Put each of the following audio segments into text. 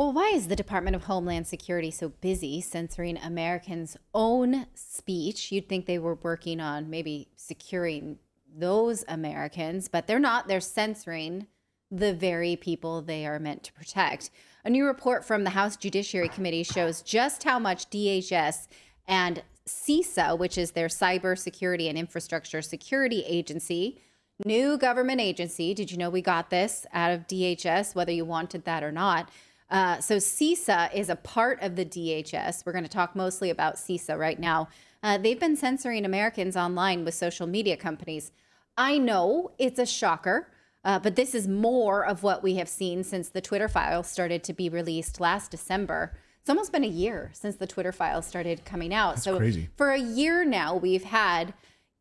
Well, why is the Department of Homeland Security so busy censoring Americans' own speech? You'd think they were working on maybe securing those Americans, but they're not. They're censoring the very people they are meant to protect. A new report from the House Judiciary Committee shows just how much DHS and CISA, which is their Cybersecurity and Infrastructure Security Agency, new government agency. Did you know we got this out of DHS, whether you wanted that or not? So CISA is a part of the DHS. We're going to talk mostly about CISA right now. They've been censoring Americans online with social media companies. I know it's a shocker, but this is more of what we have seen since the Twitter files started to be released last December. It's almost been a year since the Twitter files started coming out. That's crazy. For a year now, we've had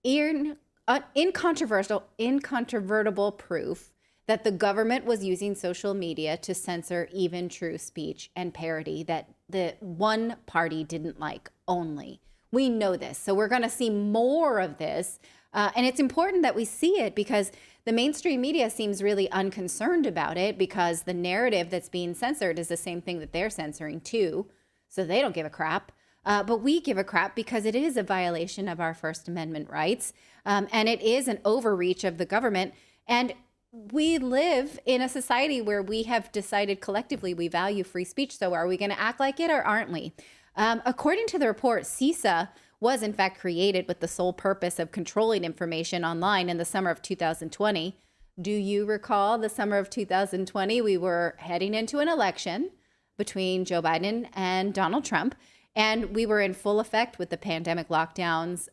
incontrovertible proof that the government was using social media to censor even true speech and parody that the one party didn't like only. We know this. So we're going to see more of this. And it's important that we see it because the mainstream media seems really unconcerned about it because the narrative that's being censored is the same thing that they're censoring too. So they don't give a crap. But we give a crap because it is a violation of our First Amendment rights. And it is an overreach of the government. And we live in a society where we have decided collectively we value free speech. So are we going to act like it or aren't we? According to the report, CISA was in fact created with the sole purpose of controlling information online in the summer of 2020. Do you recall the summer of 2020? We were heading into an election between Joe Biden and Donald Trump. And we were in full effect with the pandemic lockdowns,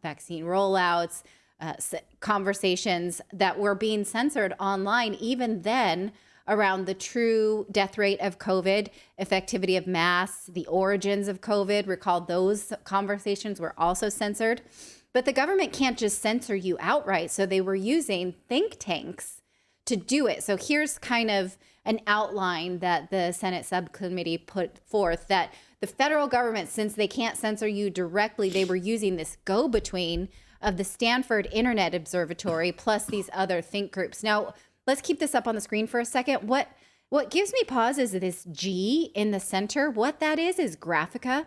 vaccine rollouts, conversations that were being censored online even then around the true death rate of COVID, effectivity of masks, the origins of COVID. Recall those conversations were also censored. But the government can't just censor you outright. So they were using think tanks to do it. So here's kind of an outline that the Senate subcommittee put forth that the federal government, since they can't censor you directly, they were using this go-between of the Stanford Internet Observatory plus these other think groups. Now, let's keep this up on the screen for a second. What gives me pause is this G in the center. What that is Graphica.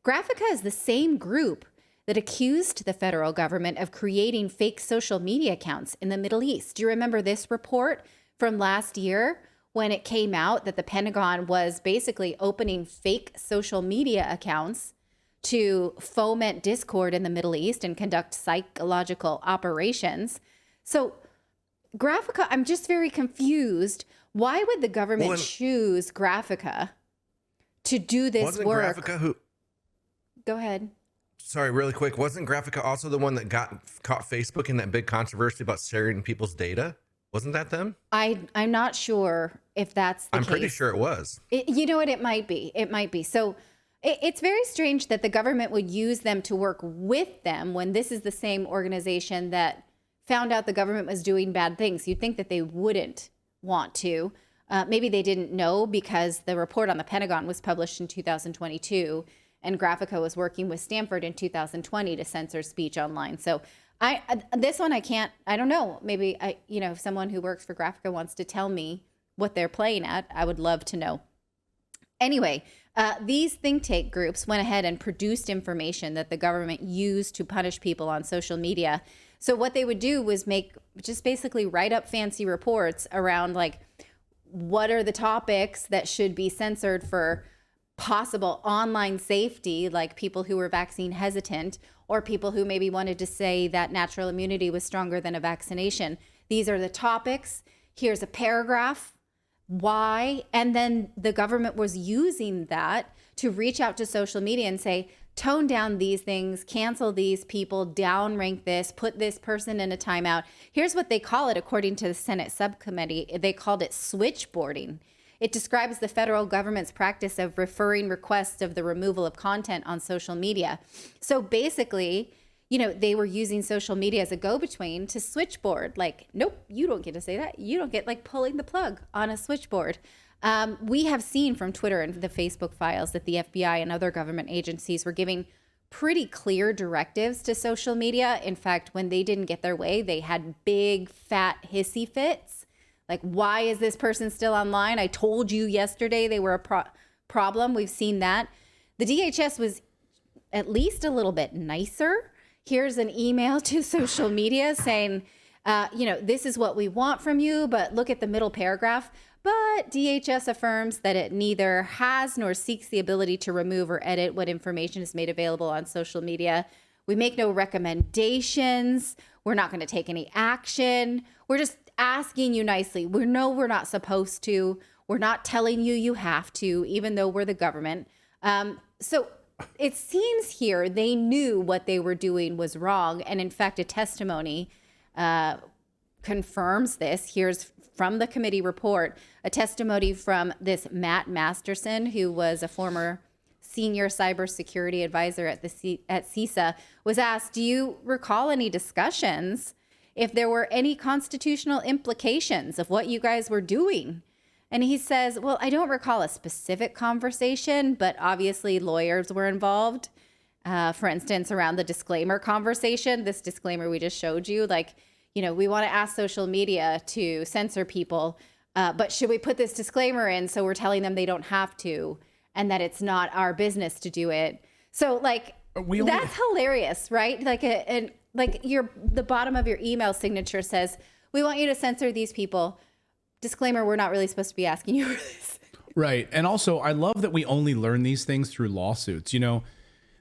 Graphica is the same group that accused the federal government of creating fake social media accounts in the Middle East. Do you remember this report from last year when it came out that the Pentagon was basically opening fake social media accounts to foment discord in the Middle East and conduct psychological operations? So Graphica, I'm just very confused. Why would the government choose Graphica to do this work? Wasn't Graphica who... Go ahead. Sorry, really quick. Wasn't Graphica also the one that caught Facebook in that big controversy about sharing people's data? Wasn't that them? I'm not sure if that's the case. I'm pretty sure it was. You know what? It might be. It might be. So it's very strange that the government would use them to work with them when this is the same organization that found out the government was doing bad things. You'd think that they wouldn't want to. Maybe they didn't know because the report on the Pentagon was published in 2022 and Graphica was working with Stanford in 2020 to censor speech online. So this one, I don't know. Maybe if someone who works for Graphica wants to tell me what they're playing at, I would love to know. Anyway, these think tank groups went ahead and produced information that the government used to punish people on social media. So what they would do was basically write up fancy reports around like, what are the topics that should be censored for possible online safety, like people who were vaccine hesitant or people who maybe wanted to say that natural immunity was stronger than a vaccination. These are the topics. Here's a paragraph. Why? And then the government was using that to reach out to social media and say, tone down these things, cancel these people, downrank this, put this person in a timeout. Here's what they call it, according to the Senate subcommittee. They called it switchboarding. It describes the federal government's practice of referring requests of the removal of content on social media. So basically, they were using social media as a go-between to switchboard. Like, nope, you don't get to say that. You don't get like pulling the plug on a switchboard. We have seen from Twitter and the Facebook files that the FBI and other government agencies were giving pretty clear directives to social media. In fact, when they didn't get their way, they had big, fat, hissy fits. Like, why is this person still online? I told you yesterday they were a problem. We've seen that. The DHS was at least a little bit nicer. Here's an email to social media saying, this is what we want from you, but look at the middle paragraph. But DHS affirms that it neither has nor seeks the ability to remove or edit what information is made available on social media. We make no recommendations. We're not going to take any action. We're just asking you nicely. We know we're not supposed to. We're not telling you you have to, even though we're the government. So it seems here they knew what they were doing was wrong. And in fact, a testimony confirms this. Here's from the committee report, a testimony from this Matt Masterson, who was a former senior cybersecurity advisor at CISA, was asked, do you recall any discussions if there were any constitutional implications of what you guys were doing? And he says, well, I don't recall a specific conversation, but obviously lawyers were involved. For instance, around the disclaimer conversation, this disclaimer we just showed you, we want to ask social media to censor people, but should we put this disclaimer in so we're telling them they don't have to and that it's not our business to do it? So that's hilarious, right? The bottom of your email signature says, we want you to censor these people. Disclaimer, we're not really supposed to be asking you for this. Right. And also, I love that we only learn these things through lawsuits.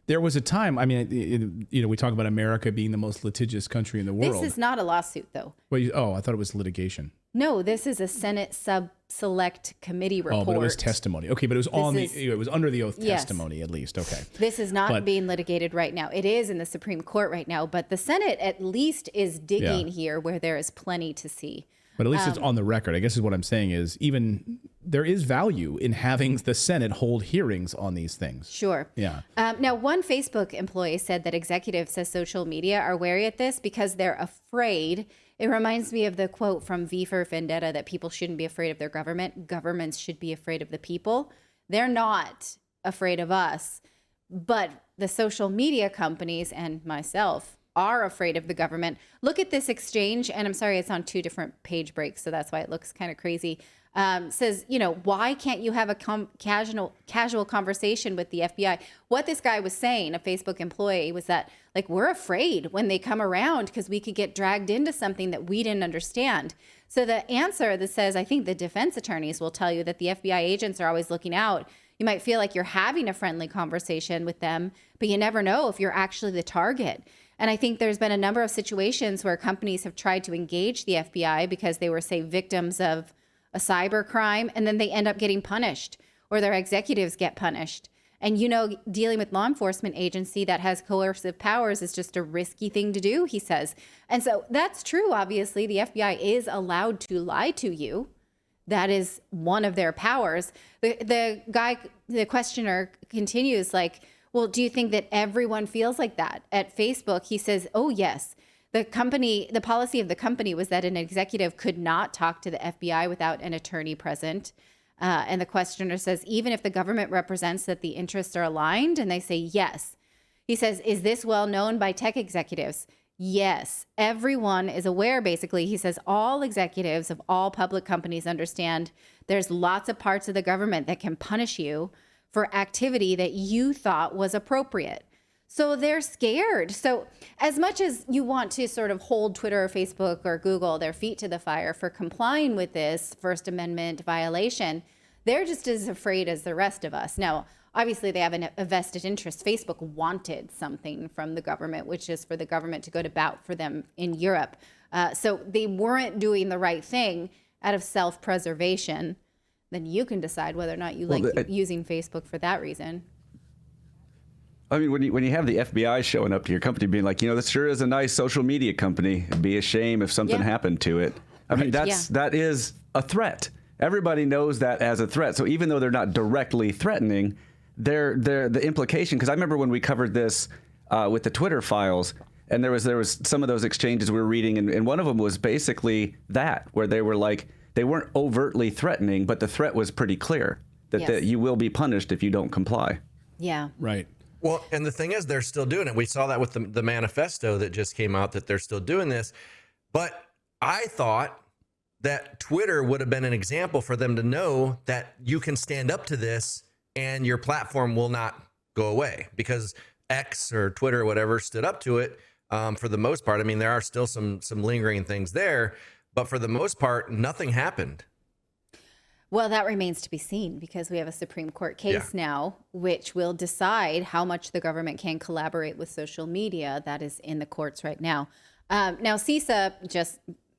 There was a time, we talk about America being the most litigious country in the world. This is not a lawsuit, though. Well, I thought it was litigation. No, this is a Senate Select Committee report. Oh, but it was testimony. Okay, but it was it was under the oath testimony at least. Okay. This is not being litigated right now. It is in the Supreme Court right now, but the Senate at least is digging here where there is plenty to see. But at least it's on the record. I guess is what I'm saying is even there is value in having the Senate hold hearings on these things. Sure. Yeah. Now, one Facebook employee said that executives at social media are wary at this because they're afraid. It reminds me of the quote from V for Vendetta that people shouldn't be afraid of their government. Governments should be afraid of the people. They're not afraid of us, but the social media companies and myself are afraid of the government. Look at this exchange, and I'm sorry, it's on two different page breaks, so that's why it looks kind of crazy. Says, why can't you have a casual conversation with the FBI? What this guy was saying, a Facebook employee, was that we're afraid when they come around because we could get dragged into something that we didn't understand. So the answer that says, I think the defense attorneys will tell you that the FBI agents are always looking out. You might feel like you're having a friendly conversation with them, but you never know if you're actually the target. And I think there's been a number of situations where companies have tried to engage the FBI because they were, say, victims of a cyber crime, and then they end up getting punished, or their executives get punished. And, dealing with law enforcement agency that has coercive powers is just a risky thing to do, he says. And so that's true. Obviously, the FBI is allowed to lie to you. That is one of their powers. The questioner continues well, do you think that everyone feels like that? At Facebook, he says, oh, yes. The policy of the company was that an executive could not talk to the FBI without an attorney present. And the questioner says, even if the government represents that the interests are aligned, and they say yes. He says, is this well known by tech executives? Yes. Everyone is aware, basically. He says all executives of all public companies understand there's lots of parts of the government that can punish you for activity that you thought was appropriate. So they're scared. So as much as you want to sort of hold Twitter or Facebook or Google their feet to the fire for complying with this First Amendment violation, they're just as afraid as the rest of us. Now, obviously, they have a vested interest. Facebook wanted something from the government, which is for the government to go to bat for them in Europe. So they weren't doing the right thing out of self-preservation. Then you can decide whether or not you using Facebook for that reason. I mean, when you have the FBI showing up to your company being like, this sure is a nice social media company. It'd be a shame if something happened to it. I mean, that is a threat. Everybody knows that as a threat. So even though they're not directly threatening, they're the implication. Because I remember when we covered this with the Twitter files, and there was some of those exchanges we were reading, and one of them was basically that, where they were like, they weren't overtly threatening, but the threat was pretty clear that you will be punished if you don't comply. Yeah. Right. Well, and the thing is, they're still doing it. We saw that with the manifesto that just came out, that they're still doing this. But I thought that Twitter would have been an example for them to know that you can stand up to this and your platform will not go away, because X or Twitter or whatever stood up to it for the most part. I mean, there are still some lingering things there, but for the most part, nothing happened. Well, that remains to be seen, because we have a Supreme Court case now, which will decide how much the government can collaborate with social media. That is in the courts right now. Now, CISA,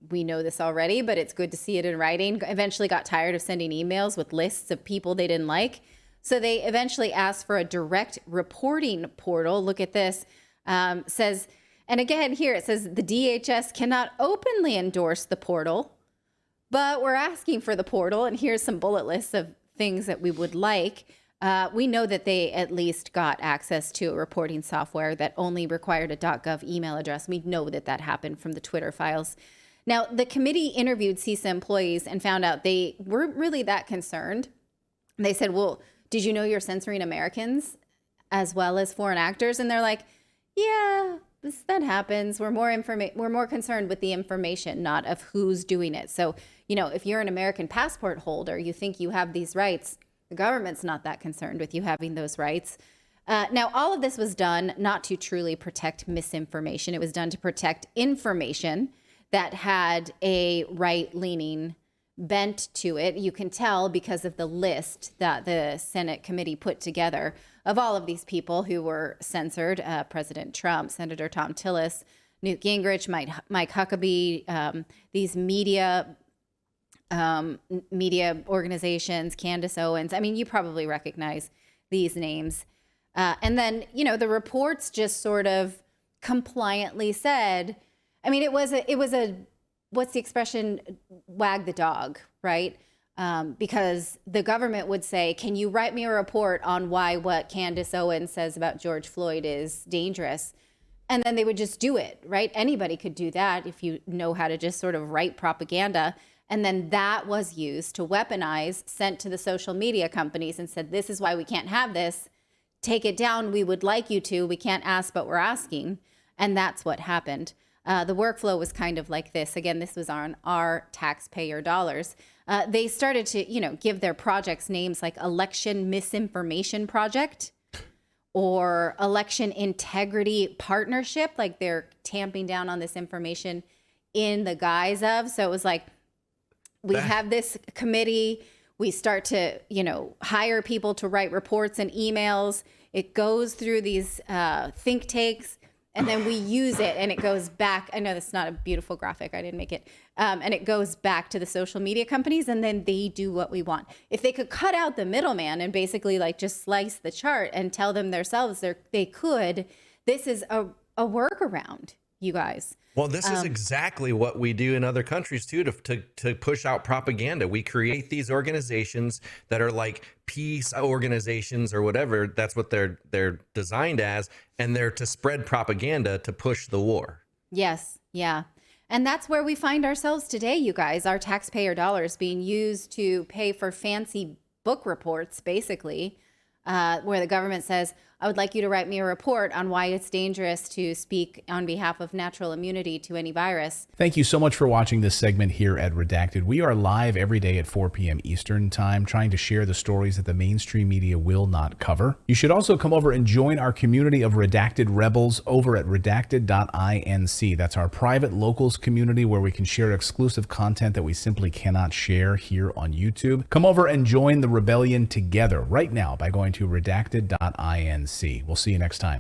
we know this already, but it's good to see it in writing, eventually got tired of sending emails with lists of people they didn't like. So they eventually asked for a direct reporting portal. Look at this. Says, and again, here it says the DHS cannot openly endorse the portal, but we're asking for the portal. And here's some bullet lists of things that we would like. We know that they at least got access to a reporting software that only required a .gov email address. We know that that happened from the Twitter files. Now, the committee interviewed CISA employees and found out they weren't really that concerned. They said, well, did you know you're censoring Americans as well as foreign actors? And they're like, yeah, that happens. We're more concerned with the information, not of who's doing it. So, if you're an American passport holder, you think you have these rights. The government's not that concerned with you having those rights. Now, all of this was done not to truly protect misinformation. It was done to protect information that had a right-leaning bent to it. You can tell because of the list that the Senate committee put together of all of these people who were censored. President Trump, Senator Tom Tillis, Newt Gingrich, Mike Huckabee, these media organizations, Candace Owens. I mean, you probably recognize these names. And then, the reports just sort of compliantly said, I mean, it was a what's the expression? Wag the dog, right? Because the government would say, can you write me a report on why what Candace Owens says about George Floyd is dangerous? And then they would just do it, right? Anybody could do that if you know how to just sort of write propaganda. And then that was used to weaponize, sent to the social media companies and said, this is why we can't have this. Take it down. We would like you to. We can't ask, but we're asking. And that's what happened. The workflow was kind of like this. Again, this was on our taxpayer dollars. They started to, give their projects names like Election Misinformation Project or Election Integrity Partnership, like they're tamping down on this information in the guise of. So it was like, we have this committee. We start to, hire people to write reports and emails. It goes through these think tanks. And then we use it and it goes back. I know that's not a beautiful graphic. I didn't make it. And it goes back to the social media companies and then they do what we want. If they could cut out the middleman and basically just slice the chart and tell them themselves they could, this is a workaround, you guys. Well, this is exactly what we do in other countries, too, to push out propaganda. We create these organizations that are like peace organizations or whatever. That's what they're designed as. And they're to spread propaganda to push the war. Yes. Yeah. And that's where we find ourselves today, you guys. Our taxpayer dollars being used to pay for fancy book reports, basically, where the government says, I would like you to write me a report on why it's dangerous to speak on behalf of natural immunity to any virus. Thank you so much for watching this segment here at Redacted. We are live every day at 4 p.m. Eastern Time, trying to share the stories that the mainstream media will not cover. You should also come over and join our community of Redacted Rebels over at redacted.inc. That's our private locals community where we can share exclusive content that we simply cannot share here on YouTube. Come over and join the rebellion together right now by going to redacted.inc. We'll see you next time.